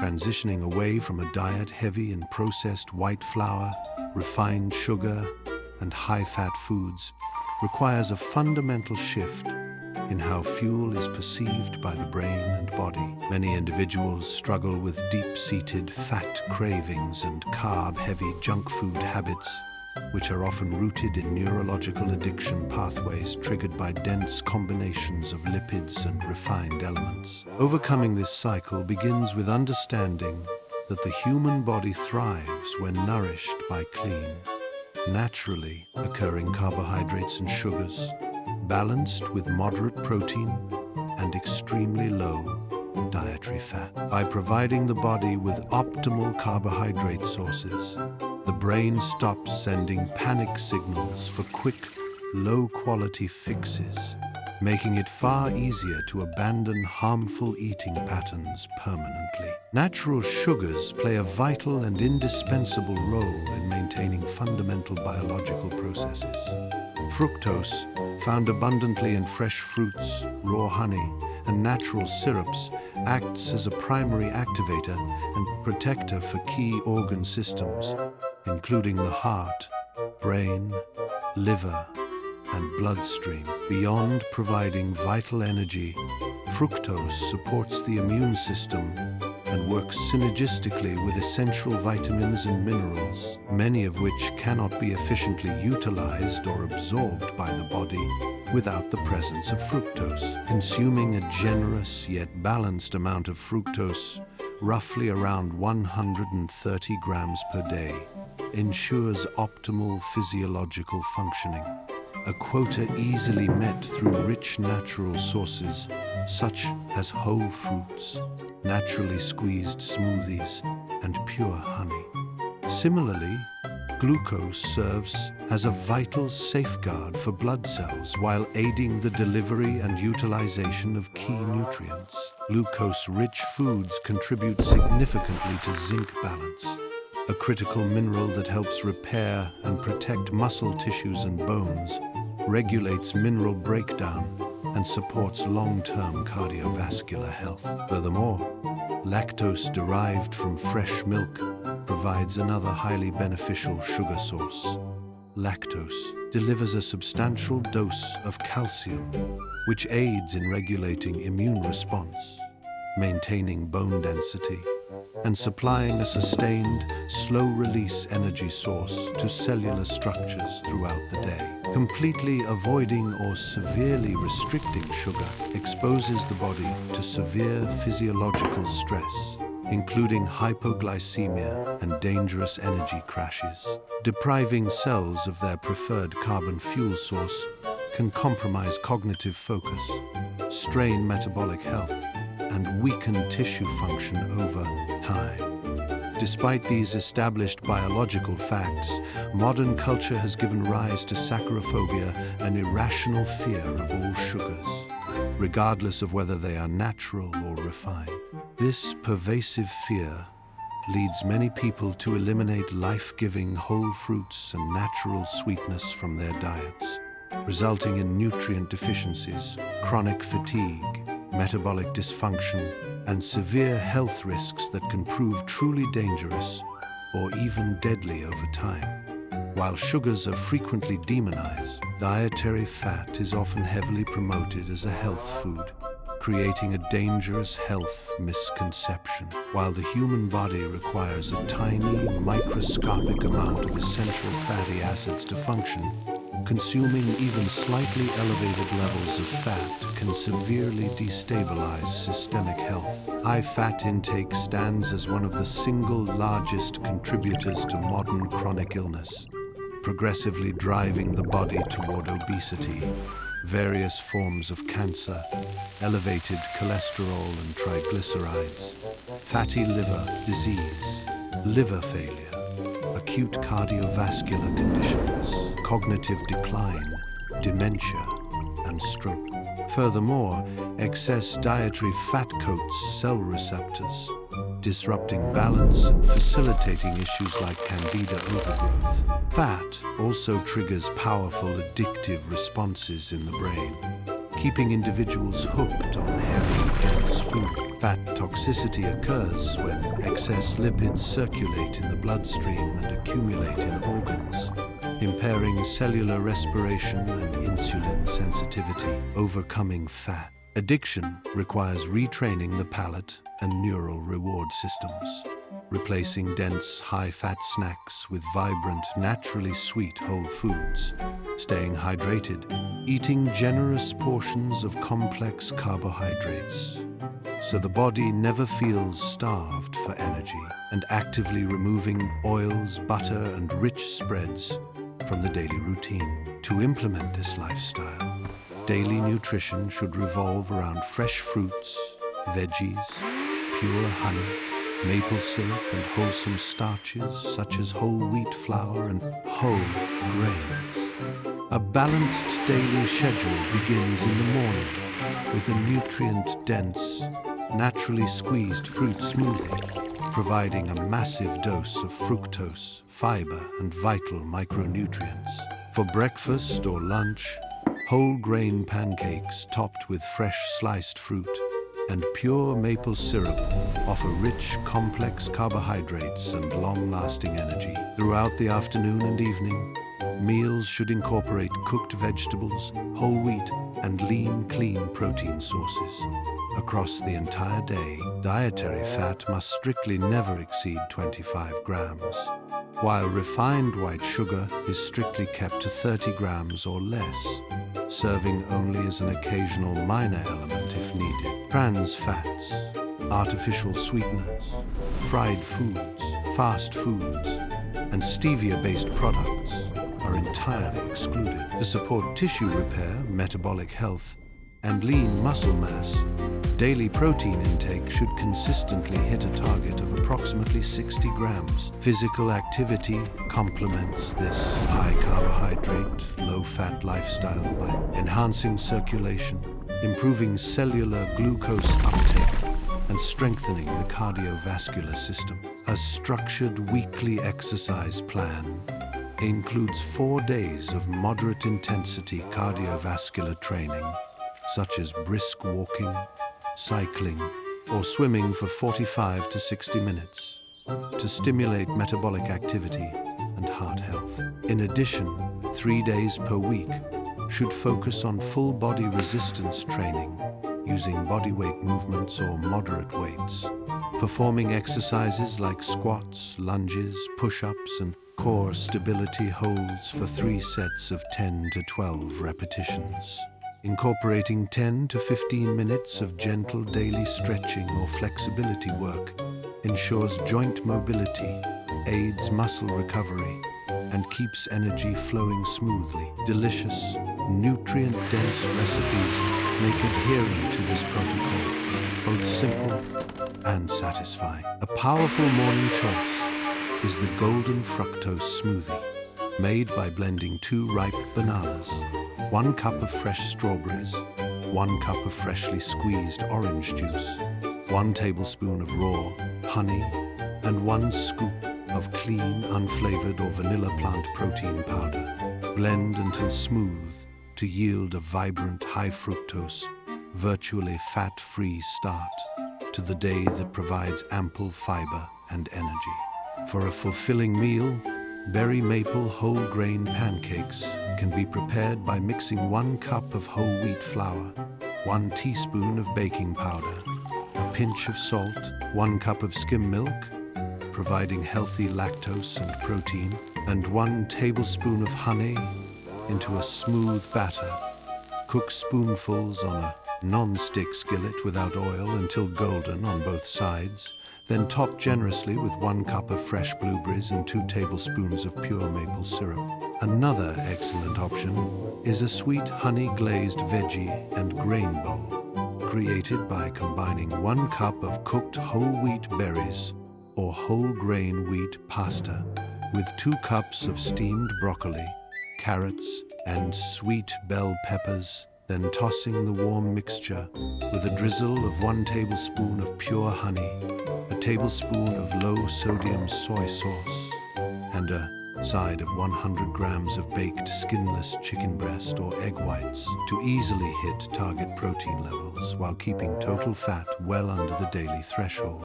Transitioning away from a diet heavy in processed white flour, refined sugar, and high-fat foods requires a fundamental shift in how fuel is perceived by the brain and body. Many individuals struggle with deep-seated fat cravings and carb-heavy junk food habits, which are often rooted in neurological addiction pathways triggered by dense combinations of lipids and refined elements. Overcoming this cycle begins with understanding that the human body thrives when nourished by clean, naturally occurring carbohydrates and sugars, balanced with moderate protein and extremely low dietary fat. By providing the body with optimal carbohydrate sources, the brain stops sending panic signals for quick, low-quality fixes, making it far easier to abandon harmful eating patterns permanently. Natural sugars play a vital and indispensable role in maintaining fundamental biological processes. Fructose, found abundantly in fresh fruits, raw honey, and natural syrups, acts as a primary activator and protector for key organ systems, including the heart, brain, liver, and bloodstream. Beyond providing vital energy, fructose supports the immune system and works synergistically with essential vitamins and minerals, many of which cannot be efficiently utilized or absorbed by the body without the presence of fructose. Consuming a generous yet balanced amount of fructose, roughly around 130 grams per day, ensures optimal physiological functioning. A quota easily met through rich natural sources such as whole fruits, naturally squeezed smoothies, and pure honey. Similarly, glucose serves as a vital safeguard for blood cells while aiding the delivery and utilization of key nutrients. Glucose-rich foods contribute significantly to zinc balance, a critical mineral that helps repair and protect muscle tissues and bones, regulates mineral breakdown, and supports long-term cardiovascular health. Furthermore, lactose derived from fresh milk provides another highly beneficial sugar source. Lactose delivers a substantial dose of calcium, which aids in regulating immune response, maintaining bone density, and supplying a sustained, slow-release energy source to cellular structures throughout the day. Completely avoiding or severely restricting sugar exposes the body to severe physiological stress, including hypoglycemia and dangerous energy crashes. Depriving cells of their preferred carbon fuel source can compromise cognitive focus, strain metabolic health, and weaken tissue function over time. Despite these established biological facts, modern culture has given rise to sacharophobia, an irrational fear of all sugars, regardless of whether they are natural or refined. This pervasive fear leads many people to eliminate life-giving whole fruits and natural sweetness from their diets, resulting in nutrient deficiencies, chronic fatigue, metabolic dysfunction, and severe health risks that can prove truly dangerous or even deadly over time. While sugars are frequently demonized, dietary fat is often heavily promoted as a health food, creating a dangerous health misconception. While the human body requires a tiny, microscopic amount of essential fatty acids to function, consuming even slightly elevated levels of fat can severely destabilize systemic health. High fat intake stands as one of the single largest contributors to modern chronic illness, progressively driving the body toward obesity, various forms of cancer, elevated cholesterol and triglycerides, fatty liver disease, liver failure, acute cardiovascular conditions, cognitive decline, dementia, and stroke. Furthermore, excess dietary fat coats cell receptors, disrupting balance and facilitating issues like candida overgrowth. Fat also triggers powerful addictive responses in the brain, keeping individuals hooked on heavy, dense food. Fat toxicity occurs when excess lipids circulate in the bloodstream and accumulate in organs, impairing cellular respiration and insulin sensitivity. Overcoming fat addiction requires retraining the palate and neural reward systems, replacing dense, high-fat snacks with vibrant, naturally sweet whole foods, staying hydrated, eating generous portions of complex carbohydrates, so the body never feels starved for energy, and actively removing oils, butter, and rich spreads from the daily routine. To implement this lifestyle, daily nutrition should revolve around fresh fruits, veggies, pure honey, maple syrup, and wholesome starches such as whole wheat flour and whole grains. A balanced daily schedule begins in the morning with a nutrient-dense, naturally squeezed fruit smoothie, providing a massive dose of fructose, fiber, and vital micronutrients. For breakfast or lunch, whole grain pancakes topped with fresh sliced fruit and pure maple syrup offer rich, complex carbohydrates and long-lasting energy. Throughout the afternoon and evening, meals should incorporate cooked vegetables, whole wheat, and lean, clean protein sources. Across the entire day, dietary fat must strictly never exceed 25 grams, while refined white sugar is strictly kept to 30 grams or less, serving only as an occasional minor element if needed. Trans fats, artificial sweeteners, fried foods, fast foods, and stevia-based products are entirely excluded. To support tissue repair, metabolic health, and lean muscle mass, daily protein intake should consistently hit a target of approximately 60 grams. Physical activity complements this high-carbohydrate, low-fat lifestyle by enhancing circulation, improving cellular glucose uptake, and strengthening the cardiovascular system. A structured weekly exercise plan includes 4 days of moderate-intensity cardiovascular training, such as brisk walking, cycling, or swimming for 45 to 60 minutes to stimulate metabolic activity and heart health. In addition, 3 days per week should focus on full body resistance training using bodyweight movements or moderate weights, performing exercises like squats, lunges, push-ups, and core stability holds for 3 sets of 10 to 12 repetitions. Incorporating 10 to 15 minutes of gentle daily stretching or flexibility work ensures joint mobility, aids muscle recovery, and keeps energy flowing smoothly. Delicious, nutrient-dense recipes make adhering to this protocol both simple and satisfying. A powerful morning choice is the golden fructose smoothie, made by blending 2 ripe bananas, 1 cup of fresh strawberries, 1 cup of freshly squeezed orange juice, 1 tablespoon of raw honey, and 1 scoop of clean, unflavored or vanilla plant protein powder. Blend until smooth to yield a vibrant, high-fructose, virtually fat-free start to the day that provides ample fiber and energy. For a fulfilling meal, berry maple whole grain pancakes can be prepared by mixing 1 cup of whole wheat flour, 1 teaspoon of baking powder, a pinch of salt, 1 cup of skim milk, providing healthy lactose and protein, and 1 tablespoon of honey into a smooth batter. Cook spoonfuls on a non-stick skillet without oil until golden on both sides. Then top generously with 1 cup of fresh blueberries and 2 tablespoons of pure maple syrup. Another excellent option is a sweet honey-glazed veggie and grain bowl, created by combining 1 cup of cooked whole wheat berries or whole grain wheat pasta with 2 cups of steamed broccoli, carrots, and sweet bell peppers, then tossing the warm mixture with a drizzle of 1 tablespoon of pure honey, a tablespoon of low-sodium soy sauce, and a side of 100 grams of baked skinless chicken breast or egg whites to easily hit target protein levels while keeping total fat well under the daily threshold.